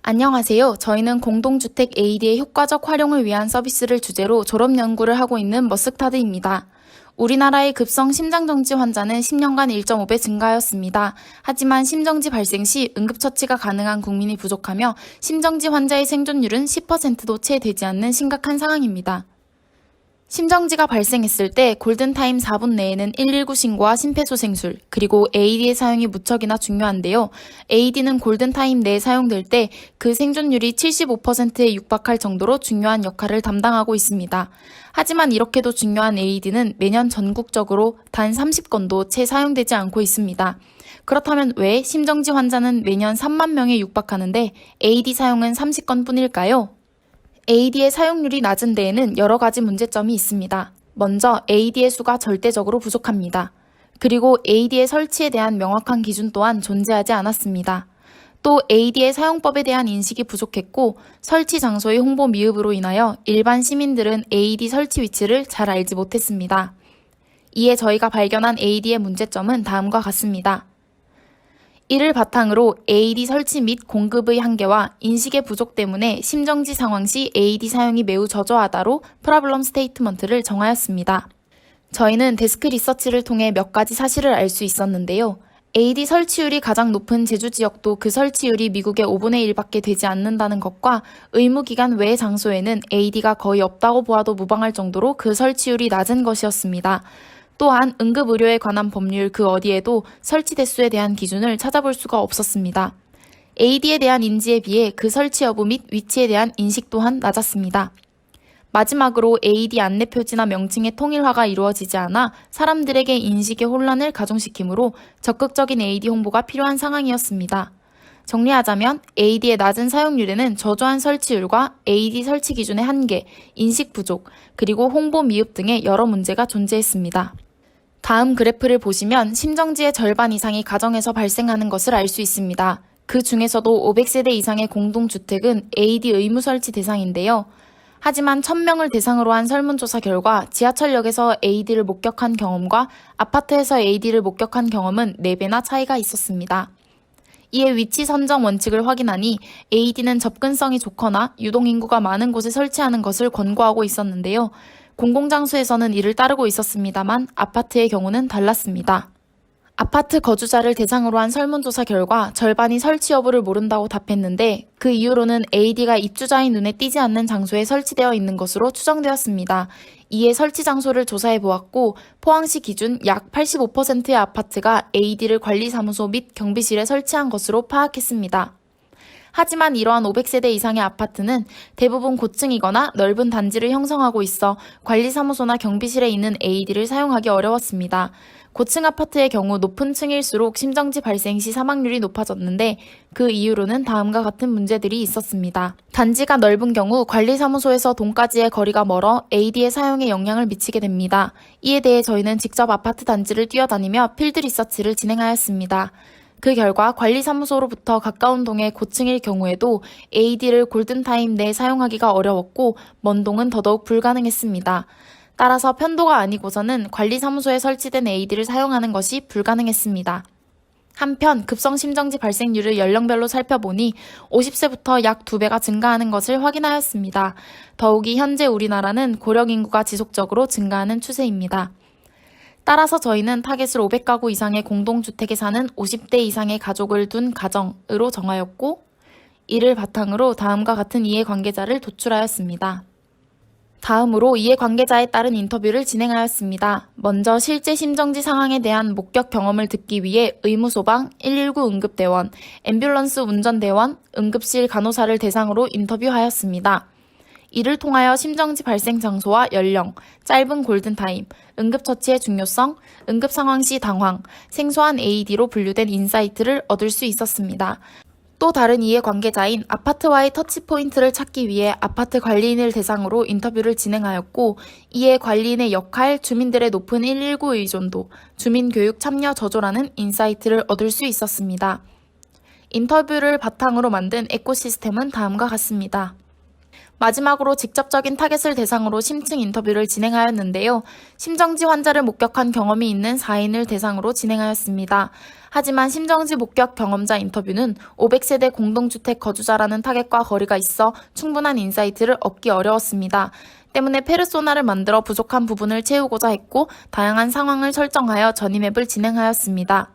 안녕하세요. 저희는 공동주택 AD의 효과적 활용을 위한 서비스를 주제로 졸업 연구를 하고 있는 머스타드입니다. 우리나라의 급성 심장정지 환자는 10년간 1.5배 증가하였습니다. 하지만 심정지 발생 시 응급처치가 가능한 국민이 부족하며 심정지 환자의 생존율은 10%도 채 되지 않는 심각한 상황입니다. 심정지가 발생했을 때 골든타임 4분 내에는 119 신고와 심폐소생술, 그리고 AED의 사용이 무척이나 중요한데요. AED는 골든타임 내에 사용될 때 그 생존율이 75%에 육박할 정도로 중요한 역할을 담당하고 있습니다. 하지만 이렇게도 중요한 AED는 매년 전국적으로 단 30건도 채 사용되지 않고 있습니다. 그렇다면 왜 심정지 환자는 매년 3만 명에 육박하는데 AED 사용은 30건 뿐일까요? AED의 사용률이 낮은 데에는 여러 가지 문제점이 있습니다. 먼저 AED의 수가 절대적으로 부족합니다. 그리고 AED의 설치에 대한 명확한 기준 또한 존재하지 않았습니다. 또 AED의 사용법에 대한 인식이 부족했고 설치 장소의 홍보 미흡으로 인하여 일반 시민들은 AED 설치 위치를 잘 알지 못했습니다. 이에 저희가 발견한 AED의 문제점은 다음과 같습니다. 이를 바탕으로 AED 설치 및 공급의 한계와 인식의 부족 때문에 심정지 상황 시 AED 사용이 매우 저조하다로 프로블럼 스테이트먼트를 정하였습니다. 저희는 데스크 리서치를 통해 몇 가지 사실을 알 수 있었는데요. AED 설치율이 가장 높은 제주 지역도 그 설치율이 미국의 5분의 1밖에 되지 않는다는 것과 의무기간 외의 장소에는 AED가 거의 없다고 보아도 무방할 정도로 그 설치율이 낮은 것이었습니다. 또한 응급의료에 관한 법률 그 어디에도 설치 대수에 대한 기준을 찾아볼 수가 없었습니다. AED에 대한 인지에 비해 그 설치 여부 및 위치에 대한 인식 또한 낮았습니다. 마지막으로 AED 안내 표지나 명칭의 통일화가 이루어지지 않아 사람들에게 인식의 혼란을 가중시키므로 적극적인 AED 홍보가 필요한 상황이었습니다. 정리하자면 AED의 낮은 사용률에는 저조한 설치율과 AED 설치 기준의 한계, 인식 부족, 그리고 홍보 미흡 등의 여러 문제가 존재했습니다. 다음 그래프를 보시면 심정지의 절반 이상이 가정에서 발생하는 것을 알 수 있습니다. 그 중에서도 500세대 이상의 공동주택은 AED 의무 설치 대상인데요. 하지만 1000명을 대상으로 한 설문조사 결과 지하철역에서 AED를 목격한 경험과 아파트에서 AED를 목격한 경험은 4배나 차이가 있었습니다. 이에 위치 선정 원칙을 확인하니 AED는 접근성이 좋거나 유동인구가 많은 곳에 설치하는 것을 권고하고 있었는데요. 공공장소에서는 이를 따르고 있었습니다만 아파트의 경우는 달랐습니다. 아파트 거주자를 대상으로 한 설문조사 결과 절반이 설치 여부를 모른다고 답했는데 그 이유로는 AED가 입주자의 눈에 띄지 않는 장소에 설치되어 있는 것으로 추정되었습니다. 이에 설치 장소를 조사해 보았고 포항시 기준 약 85%의 아파트가 AED를 관리사무소 및 경비실에 설치한 것으로 파악했습니다. 하지만 이러한 500세대 이상의 아파트는 대부분 고층이거나 넓은 단지를 형성하고 있어 관리사무소나 경비실에 있는 AED를 사용하기 어려웠습니다. 고층 아파트의 경우 높은 층일수록 심정지 발생 시 사망률이 높아졌는데 그 이유로는 다음과 같은 문제들이 있었습니다. 단지가 넓은 경우 관리사무소에서 동까지의 거리가 멀어 AED의 사용에 영향을 미치게 됩니다. 이에 대해 저희는 직접 아파트 단지를 뛰어다니며 필드 리서치를 진행하였습니다. 그 결과 관리사무소로부터 가까운 동의 고층일 경우에도 AED를 골든타임 내에 사용하기가 어려웠고 먼 동은 더더욱 불가능했습니다. 따라서 편도가 아니고서는 관리사무소에 설치된 AED를 사용하는 것이 불가능했습니다. 한편 급성 심정지 발생률을 연령별로 살펴보니 50세부터 약 2배가 증가하는 것을 확인하였습니다. 더욱이 현재 우리나라는 고령 인구가 지속적으로 증가하는 추세입니다. 따라서 저희는 타겟을 500가구 이상의 공동주택에 사는 50대 이상의 가족을 둔 가정으로 정하였고 이를 바탕으로 다음과 같은 이해관계자를 도출하였습니다. 다음으로 이해관계자에 따른 인터뷰를 진행하였습니다. 먼저 실제 심정지 상황에 대한 목격 경험을 듣기 위해 의무소방, 119 응급대원, 앰뷸런스 운전대원, 응급실 간호사를 대상으로 인터뷰하였습니다. 이를 통하여 심정지 발생 장소와 연령, 짧은 골든타임, 응급처치의 중요성, 응급상황 시 당황, 생소한 AED로 분류된 인사이트를 얻을 수 있었습니다. 또 다른 이해관계자인 아파트와의 터치포인트를 찾기 위해 아파트 관리인을 대상으로 인터뷰를 진행하였고 이에 관리인의 역할, 주민들의 높은 119 의존도, 주민교육 참여 저조라는 인사이트를 얻을 수 있었습니다. 인터뷰를 바탕으로 만든 에코시스템은 다음과 같습니다. 마지막으로 직접적인 타겟을 대상으로 심층 인터뷰를 진행하였는데요. 심정지 환자를 목격한 경험이 있는 4인을 대상으로 진행하였습니다. 하지만 심정지 목격 경험자 인터뷰는 500세대 공동주택 거주자라는 타겟과 거리가 있어 충분한 인사이트를 얻기 어려웠습니다. 때문에 페르소나를 만들어 부족한 부분을 채우고자 했고 다양한 상황을 설정하여 전이맵을 진행하였습니다.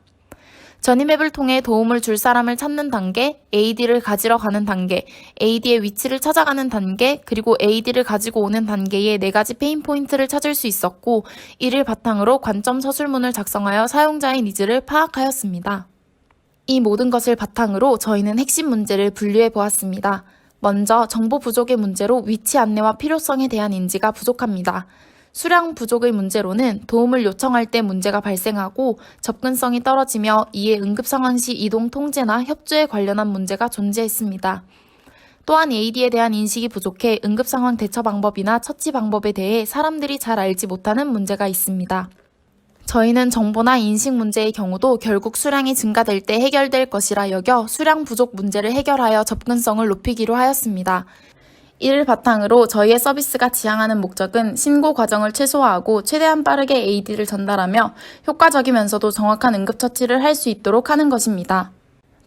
전이맵을 통해 도움을 줄 사람을 찾는 단계, AD를 가지러 가는 단계, AD의 위치를 찾아가는 단계, 그리고 AD를 가지고 오는 단계의 4가지 페인 포인트를 찾을 수 있었고, 이를 바탕으로 관점 서술문을 작성하여 사용자의 니즈를 파악하였습니다. 이 모든 것을 바탕으로 저희는 핵심 문제를 분류해 보았습니다. 먼저 정보 부족의 문제로 위치 안내와 필요성에 대한 인지가 부족합니다. 수량 부족의 문제로는 도움을 요청할 때 문제가 발생하고 접근성이 떨어지며 이에 응급상황 시 이동 통제나 협조에 관련한 문제가 존재했습니다. 또한 AD에 대한 인식이 부족해 응급상황 대처 방법이나 처치 방법에 대해 사람들이 잘 알지 못하는 문제가 있습니다. 저희는 정보나 인식 문제의 경우도 결국 수량이 증가될 때 해결될 것이라 여겨 수량 부족 문제를 해결하여 접근성을 높이기로 하였습니다. 이를 바탕으로 저희의 서비스가 지향하는 목적은 신고 과정을 최소화하고 최대한 빠르게 AD를 전달하며 효과적이면서도 정확한 응급처치를 할 수 있도록 하는 것입니다.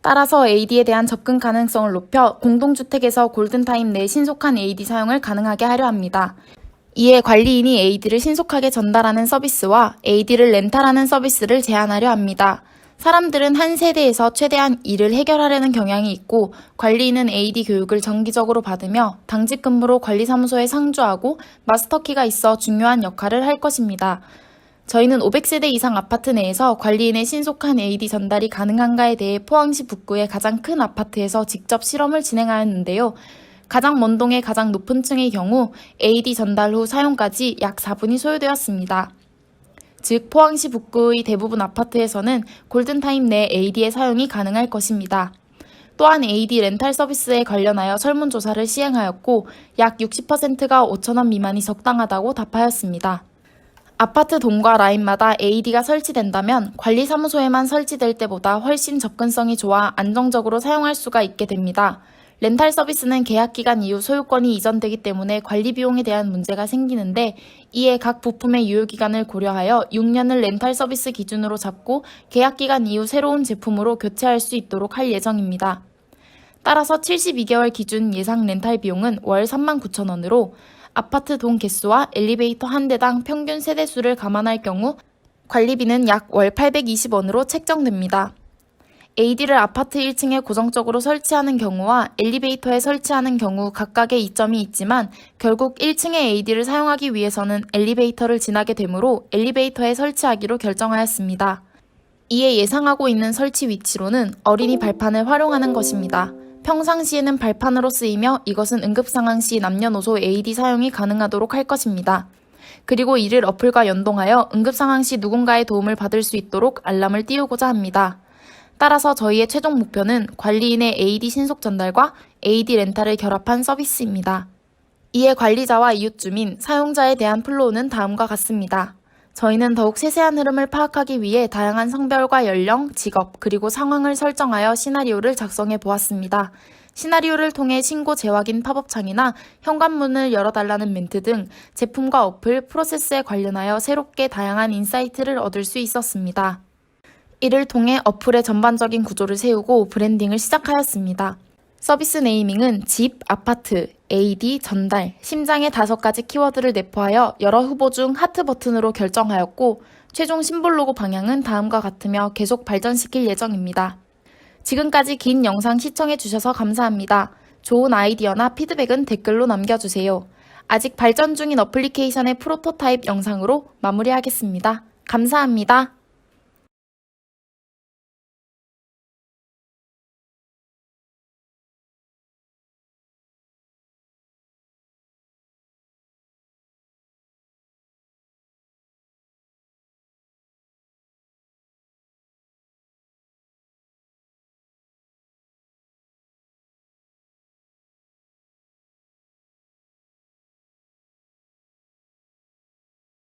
따라서 AD에 대한 접근 가능성을 높여 공동주택에서 골든타임 내 신속한 AD 사용을 가능하게 하려 합니다. 이에 관리인이 AD를 신속하게 전달하는 서비스와 AD를 렌탈하는 서비스를 제한하려 합니다. 사람들은 한 세대에서 최대한 일을 해결하려는 경향이 있고 관리인은 AD 교육을 정기적으로 받으며 당직 근무로 관리사무소에 상주하고 마스터키가 있어 중요한 역할을 할 것입니다. 저희는 500세대 이상 아파트 내에서 관리인의 신속한 AD 전달이 가능한가에 대해 포항시 북구의 가장 큰 아파트에서 직접 실험을 진행하였는데요. 가장 먼 동의 가장 높은 층의 경우 AD 전달 후 사용까지 약 4분이 소요되었습니다. 즉 포항시 북구의 대부분 아파트에서는 골든타임 내 AD의 사용이 가능할 것입니다. 또한 AD 렌탈 서비스에 관련하여 설문조사를 시행하였고 약 60%가 5,000원 미만이 적당하다고 답하였습니다. 아파트 동과 라인마다 AD가 설치된다면 관리사무소에만 설치될 때보다 훨씬 접근성이 좋아 안정적으로 사용할 수가 있게 됩니다. 렌탈 서비스는 계약기간 이후 소유권이 이전되기 때문에 관리 비용에 대한 문제가 생기는데 이에 각 부품의 유효기간을 고려하여 6년을 렌탈 서비스 기준으로 잡고 계약기간 이후 새로운 제품으로 교체할 수 있도록 할 예정입니다. 따라서 72개월 기준 예상 렌탈 비용은 월 39,000원으로 아파트 동 개수와 엘리베이터 한 대당 평균 세대수를 감안할 경우 관리비는 약 월 820원으로 책정됩니다. AD를 아파트 1층에 고정적으로 설치하는 경우와 엘리베이터에 설치하는 경우 각각의 이점이 있지만 결국 1층의 AD를 사용하기 위해서는 엘리베이터를 지나게 되므로 엘리베이터에 설치하기로 결정하였습니다. 이에 예상하고 있는 설치 위치로는 어린이 발판을 활용하는 것입니다. 평상시에는 발판으로 쓰이며 이것은 응급상황 시 남녀노소 AD 사용이 가능하도록 할 것입니다. 그리고 이를 어플과 연동하여 응급상황 시 누군가의 도움을 받을 수 있도록 알람을 띄우고자 합니다. 따라서 저희의 최종 목표는 관리인의 AD 신속 전달과 AD 렌탈을 결합한 서비스입니다. 이에 관리자와 이웃 주민, 사용자에 대한 플로우는 다음과 같습니다. 저희는 더욱 세세한 흐름을 파악하기 위해 다양한 성별과 연령, 직업, 그리고 상황을 설정하여 시나리오를 작성해 보았습니다. 시나리오를 통해 신고 재확인 팝업창이나 현관문을 열어달라는 멘트 등 제품과 어플, 프로세스에 관련하여 새롭게 다양한 인사이트를 얻을 수 있었습니다. 이를 통해 어플의 전반적인 구조를 세우고 브랜딩을 시작하였습니다. 서비스 네이밍은 집, 아파트, AD, 전달, 심장의 5가지 키워드를 내포하여 여러 후보 중 하트 버튼으로 결정하였고 최종 심볼 로고 방향은 다음과 같으며 계속 발전시킬 예정입니다. 지금까지 긴 영상 시청해주셔서 감사합니다. 좋은 아이디어나 피드백은 댓글로 남겨주세요. 아직 발전 중인 어플리케이션의 프로토타입 영상으로 마무리하겠습니다. 감사합니다.